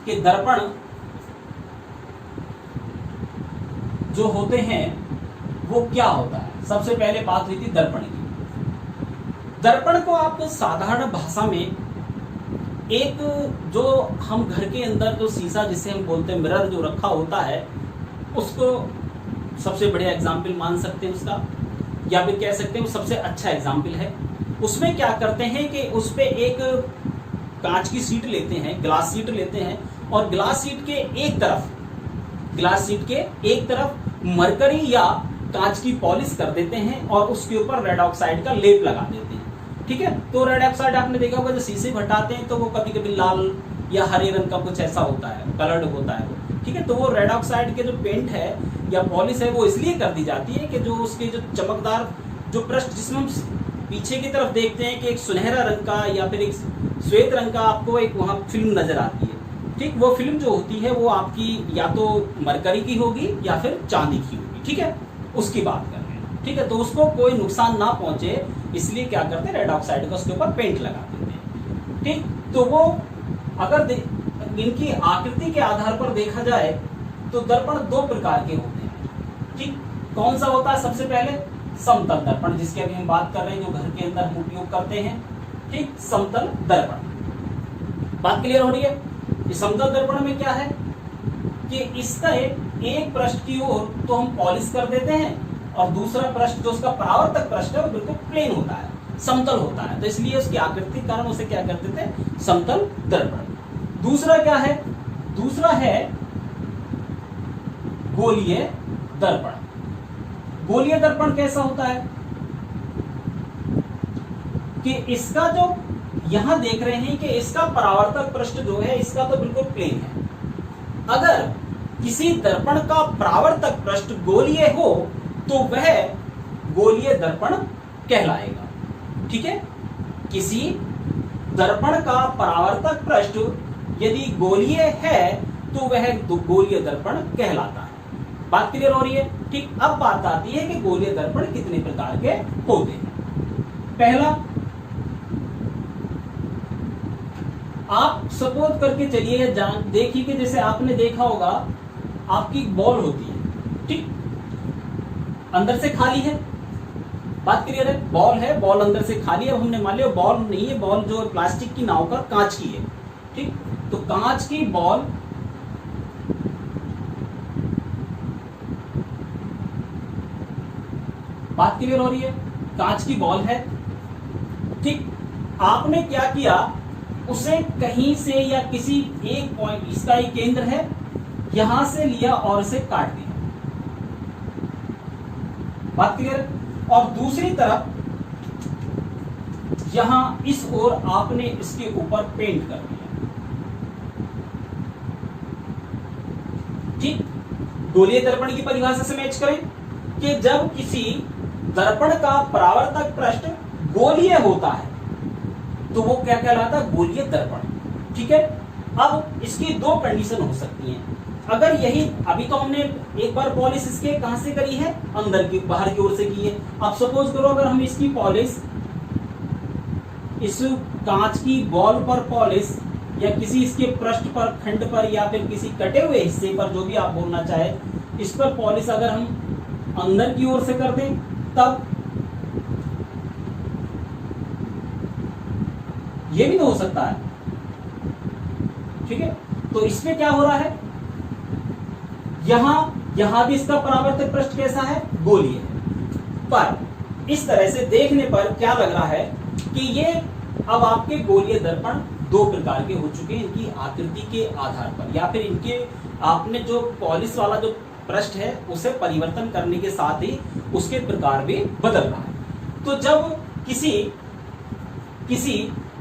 कि दर्पण जो होते हैं वो क्या होता है। सबसे पहले बात हुई थी दर्पण की। दर्पण को आप साधारण भाषा में एक जो हम घर के अंदर जो शीशा जिसे हम बोलते हैं मिरर जो रखा होता है उसको सबसे बढ़िया एग्जाम्पल मान सकते हैं उसका, या फिर कह सकते हैं वो सबसे अच्छा एग्जाम्पल है। उसमें क्या करते हैं कि उस पे एक कांच की शीट लेते हैं, ग्लास शीट लेते हैं, और ग्लास शीट के एक तरफ मरकरी या कांच की पॉलिश कर देते हैं और उसके ऊपर रेड ऑक्साइड का लेप लगा देते हैं। ठीक है, तो रेड ऑक्साइड आपने देखा होगा, जब शीशे को हटाते हैं तो वो कभी कभी लाल या हरे रंग का कुछ ऐसा होता है, कलर्ड होता है वो। ठीक है, तो वो रेड ऑक्साइड के जो पेंट है या पॉलिश है वो इसलिए कर दी जाती है कि जो उसके जो चमकदार जो पृष्ठ जिसमें हम पीछे की तरफ देखते हैं कि एक सुनहरा रंग का या फिर एक श्वेत रंग का आपको एक वहां फिल्म नजर आती है। ठीक, वो फिल्म जो होती है वो आपकी या तो मरकरी की होगी या फिर चांदी की होगी। ठीक है, उसकी बात कर रहे हैं। ठीक है, तो उसको कोई नुकसान ना पहुंचे इसलिए क्या करते हैं, रेड ऑक्साइड का उसके ऊपर पेंट लगा देते हैं। ठीक, तो वो अगर इनकी आकृति के आधार पर देखा जाए तो दर्पण दो प्रकार के होते हैं। ठीक, कौन सा होता है? सबसे पहले समतल दर्पण, जिसकी अभी हम बात कर रहे हैं, जो घर के अंदर हम उपयोग करते हैं। ठीक, समतल दर्पण। बात क्लियर हो रही है? इस समतल दर्पण में क्या है कि इसका एक पृष्ठ की ओर तो हम पॉलिश कर देते हैं और दूसरा पृष्ठ जो उसका परावर्तक पृष्ठ है वो बिल्कुल प्लेन होता है, समतल होता है, तो इसलिए उसकी आकृति के कारण उसे क्या करते थे, समतल दर्पण। दूसरा क्या है? दूसरा है गोलीय दर्पण। गोलीय दर्पण कैसा होता है कि इसका जो यहां देख रहे हैं कि इसका परावर्तक पृष्ठ जो है इसका तो बिल्कुल प्लेन है। अगर किसी दर्पण का परावर्तक पृष्ठ गोलीय हो तो वह गोलीय दर्पण कहलाएगा। ठीक है, किसी दर्पण का परावर्तक पृष्ठ यदि गोलीय है तो वह गोलीय दर्पण कहलाता है। बात क्लियर हो रही है? ठीक, अब बात आती है कि गोलीय दर्पण कितने प्रकार के होते हैं। पहला, आप सपोज करके चलिए देखिए कि जैसे आपने देखा होगा आपकी बॉल होती है। ठीक, अंदर से खाली है। बात क्लियर है? बॉल है, बॉल अंदर से खाली है। अब हमने मान लिया बॉल नहीं है, बॉल जो प्लास्टिक की नाव का कांच की है। ठीक, तो कांच की बॉल बात क्लियर हो रही है? कांच की बॉल है। ठीक, आपने क्या किया, उसे कहीं से या किसी एक पॉइंट, इसका एक केंद्र है, यहां से लिया और इसे काट दिया। बात क्लियर? और दूसरी तरफ यहां इस ओर आपने इसके ऊपर पेंट कर दिया। ठीक, गोलीय दर्पण की परिभाषा से मैच करें कि जब किसी दर्पण का परावर्तक पृष्ठ गोलीय होता है तो वो क्या कहलाता है, गोलीय दर्पण। ठीक है, अब इसकी दो कंडीशन हो सकती हैं। अगर यही अभी तो हमने एक बार पॉलिश इसके कहां से करी है, अंदर की बाहर की ओर से की है। अब सपोज करो अगर हम इसकी पॉलिश इस कांच की बॉल पर पॉलिश या किसी इसके पृष्ठ पर, खंड पर, या फिर किसी कटे हुए हिस्से पर, जो भी आप बोलना चाहे, इस पर पॉलिश अगर हम अंदर की ओर से कर दें तब ये भी तो हो सकता है। ठीक है, तो इसमें क्या हो रहा है, यहां भी इसका परावर्तक पृष्ठ कैसा है, गोलीय है। पर इस तरह से देखने पर क्या लग रहा है कि ये अब आपके गोलीय दर्पण दो प्रकार के हो चुके हैं, इनकी आकृति के आधार पर, या फिर इनके आपने जो पॉलिश वाला जो पृष्ठ है उसे परिवर्तन करने के साथ ही उसके प्रकार भी बदल रहा है। तो जब किसी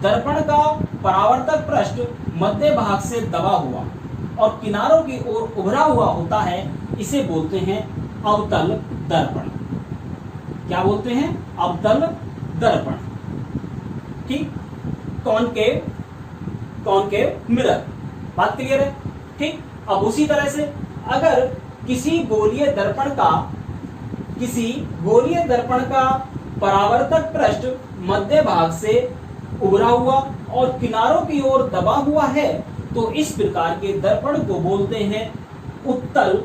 दर्पण का परावर्तक पृष्ठ मध्य भाग से दबा हुआ और किनारों की ओर उभरा हुआ होता है, इसे बोलते हैं अवतल दर्पण। क्या बोलते हैं, अवतल दर्पण। ठीक, कॉनकेव मिरर। बात क्लियर है? ठीक, अब उसी तरह से अगर किसी गोलीय दर्पण का परावर्तक पृष्ठ मध्य भाग से उभरा हुआ और किनारों की ओर दबा हुआ है तो इस प्रकार के दर्पण को बोलते हैं उत्तल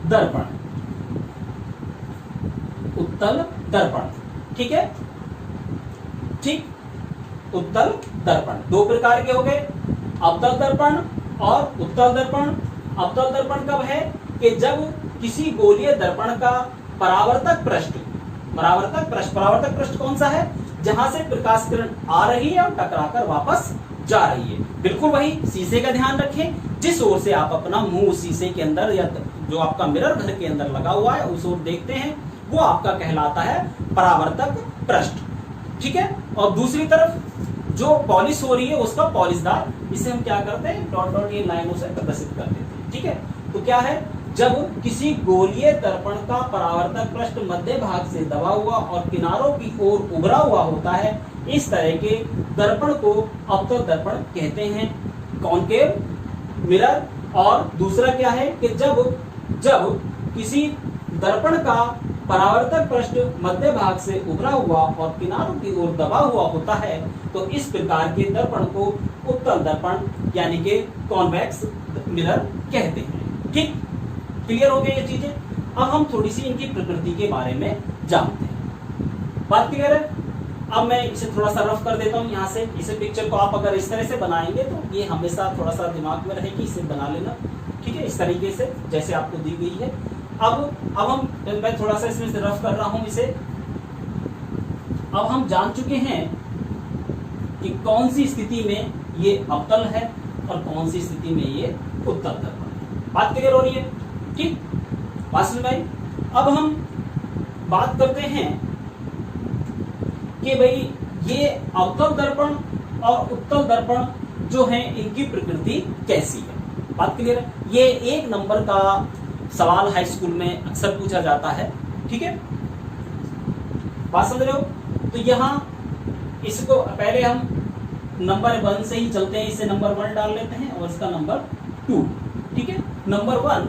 दर्पण। उत्तल दर्पण, ठीक है, ठीक। उत्तल दर्पण दो प्रकार के हो गए, अवतल दर्पण और उत्तल दर्पण। अवतल दर्पण कब है कि जब किसी गोलीय दर्पण का परावर्तक पृष्ठ कौन सा है, जहां से प्रकाश किरण आ रही है और टकराकर वापस जा रही है। बिल्कुल वही शीशे का ध्यान रखें, जिस ओर से आप अपना मुंह शीशे के अंदर या जो आपका मिरर घर के अंदर लगा हुआ है उस ओर देखते हैं, वो आपका कहलाता है परावर्तक पृष्ठ, ठीक है। और दूसरी तरफ जो पॉलिश हो रही है उसका पॉलिशदार, इसे हम क्या करते हैं, डॉट डॉट ये लाइनों से प्रदर्शित कर देते हैं, ठीक है। तो क्या है, जब किसी गोलीय दर्पण का परावर्तक पृष्ठ मध्य भाग से दबा हुआ और किनारों की ओर उभरा हुआ होता है, इस तरह के दर्पण को अवतल दर्पण कहते हैं, कॉनकेव मिरर। और दूसरा क्या है कि जब किसी दर्पण का परावर्तक पृष्ठ मध्य भाग से उभरा हुआ और किनारों की ओर दबा हुआ होता है, तो इस प्रकार के दर्पण को उत्तल दर्पण यानी कि कॉन्वेक्स मिरर कहते हैं, ठीक। क्लियर हो गई ये चीजें। अब हम थोड़ी सी इनकी प्रकृति के बारे में जानते हैं। बात क्लियर है। अब मैं इसे थोड़ा सा रफ कर देता हूं यहाँ से। इसे पिक्चर को आप अगर इस तरह से बनाएंगे तो ये हमेशा थोड़ा सा दिमाग में रहे कि इसे बना लेना, ठीक है, इस तरीके से जैसे आपको दी गई है। अब मैं थोड़ा सा इसमें से रफ कर रहा हूं इसे। अब हम जान चुके हैं कि कौन सी स्थिति में ये अवतल है और कौन सी स्थिति में ये उत्तल दर्पण है। बात क्लियर हो रही है, ठीक। बात समझ में आई। अब हम बात करते हैं कि भाई ये अवतल दर्पण और उत्तल दर्पण जो है इनकी प्रकृति कैसी है। बात क्लियर है। ये 1 नंबर का सवाल हाई स्कूल में अक्सर पूछा जाता है, ठीक है, बात समझ रहे हो। तो यहाँ इसको पहले हम नंबर 1 से ही चलते हैं, इसे नंबर 1 डाल लेते हैं और इसका नंबर 2, ठीक है। नंबर 1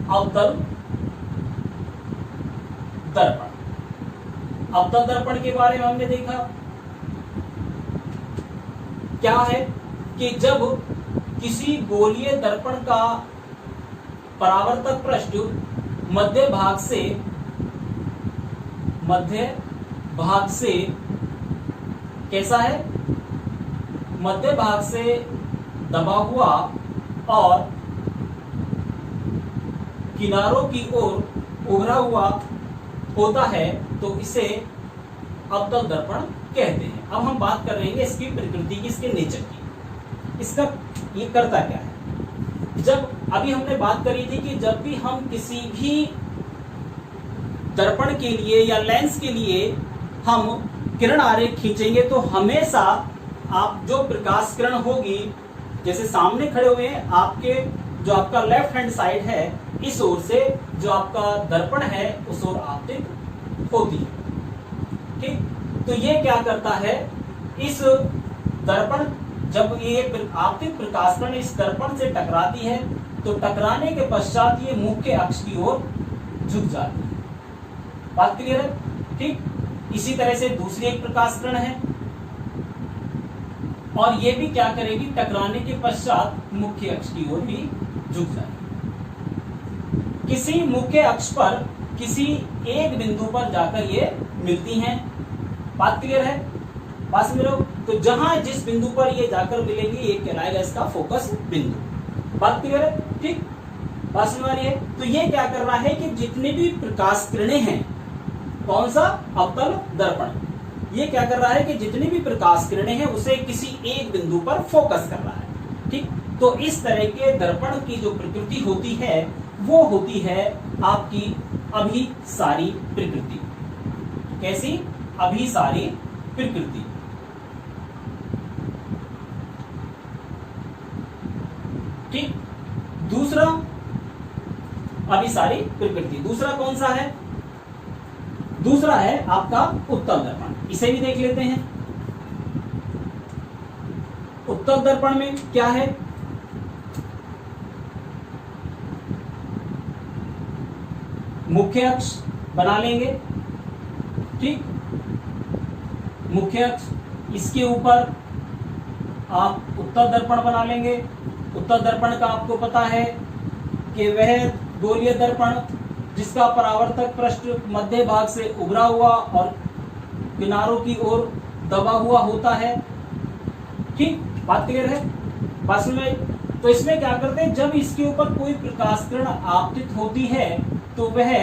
अवतल दर्पण। अवतल दर्पण के बारे में हमने देखा क्या है कि जब किसी गोलीय दर्पण का परावर्तक पृष्ठ मध्य भाग से कैसा है, मध्य भाग से दबा हुआ और किनारों की ओर उभरा हुआ होता है, तो इसे अवतल दर्पण कहते हैं। अब हम बात कर रहे हैं इसकी प्रकृति की, इसके नेचर की। इसका ये करता क्या है, जब अभी हमने बात करी थी कि जब भी हम किसी भी दर्पण के लिए या लेंस के लिए हम किरण आरेख खींचेंगे तो हमेशा आप जो प्रकाश किरण होगी, जैसे सामने खड़े हुए हैं आपके, जो आपका लेफ्ट हैंड साइड है, इस ओर से जो आपका दर्पण है उस ओर आपतित होती है, ठीक। तो ये क्या करता है, इस दर्पण जब ये आपतित प्रकाश किरण इस दर्पण से टकराती है तो टकराने के पश्चात ये मुख्य अक्ष की ओर झुक जाती है। बात क्लियर है, ठीक। इसी तरह से दूसरी एक प्रकाश किरण है और ये भी क्या करेगी, टकराने के पश्चात मुख्य अक्ष की ओर ही झुक जाएगी। किसी मुख्य अक्ष पर किसी एक बिंदु पर जाकर ये मिलती हैं। बात क्लियर है, बात समझ रहे हो। तो जहां जिस बिंदु पर ये जाकर मिलेगी ये कहलाएगा इसका फोकस बिंदु। बात क्लियर है, ठीक। बात समझ रही है। तो ये क्या कर रहा है कि जितनी भी प्रकाश किरणें हैं, कौन सा, अवतल दर्पण, ये क्या कर रहा है कि जितनी भी प्रकाश किरणें हैं उसे किसी एक बिंदु पर फोकस कर रहा है, ठीक। तो इस तरह के दर्पण की जो प्रकृति होती है वो होती है आपकी अभिसारी प्रकृति। कैसी, अभिसारी प्रकृति, ठीक। दूसरा अभिसारी प्रकृति, दूसरा कौन सा है, दूसरा है आपका उत्तल दर्पण। इसे भी देख लेते हैं। उत्तल दर्पण में क्या है, मुख्य अक्ष बना लेंगे, ठीक। मुख्य अक्ष इसके ऊपर आप उत्तल दर्पण बना लेंगे। उत्तल दर्पण का आपको पता है कि वह गोलीय दर्पण जिसका परावर्तक पृष्ठ मध्य भाग से उभरा हुआ और किनारों की ओर दबा हुआ होता है। ठीक, बात क्लियर है? बात समझ में? तो इसमें क्या करते हैं, जब इसके ऊपर कोई प्रकाश किरण आपतित होती है तो वह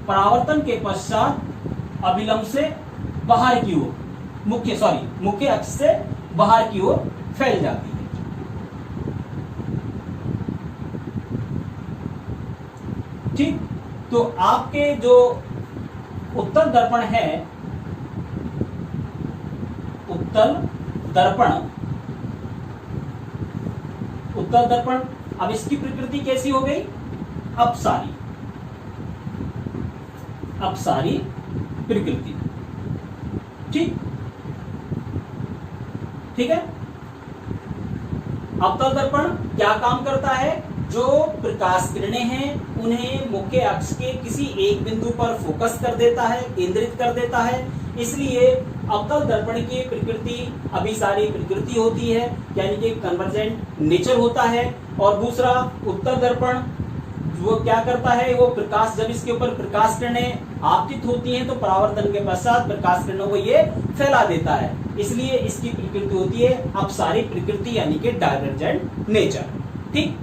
परावर्तन के पश्चात अभिलंब से बाहर की ओर मुख्य अक्ष से बाहर की ओर फैल जाती है। ठीक, तो आपके जो उत्तल दर्पण है, उत्तल दर्पण अब इसकी प्रकृति कैसी हो गई? अपसारी प्रकृति। ठीक है। अवतल दर्पण क्या काम करता है? जो प्रकाश किरणें हैं उन्हें मुख्य अक्ष के किसी एक बिंदु पर फोकस कर देता है, केंद्रित कर देता है। इसलिए अवतल दर्पण की प्रकृति अभिसारी प्रकृति होती है, यानी कि कन्वर्जेंट नेचर होता है। और दूसरा उत्तल दर्पण वो क्या करता है, वो प्रकाश, जब इसके ऊपर प्रकाश किरणें आपतित होती हैं तो परावर्तन के पश्चात प्रकाश किरणों को ये फैला देता है। इसलिए इसकी प्रकृति होती है अपसारी प्रकृति, यानी कि डायवर्जेंट नेचर। ठीक।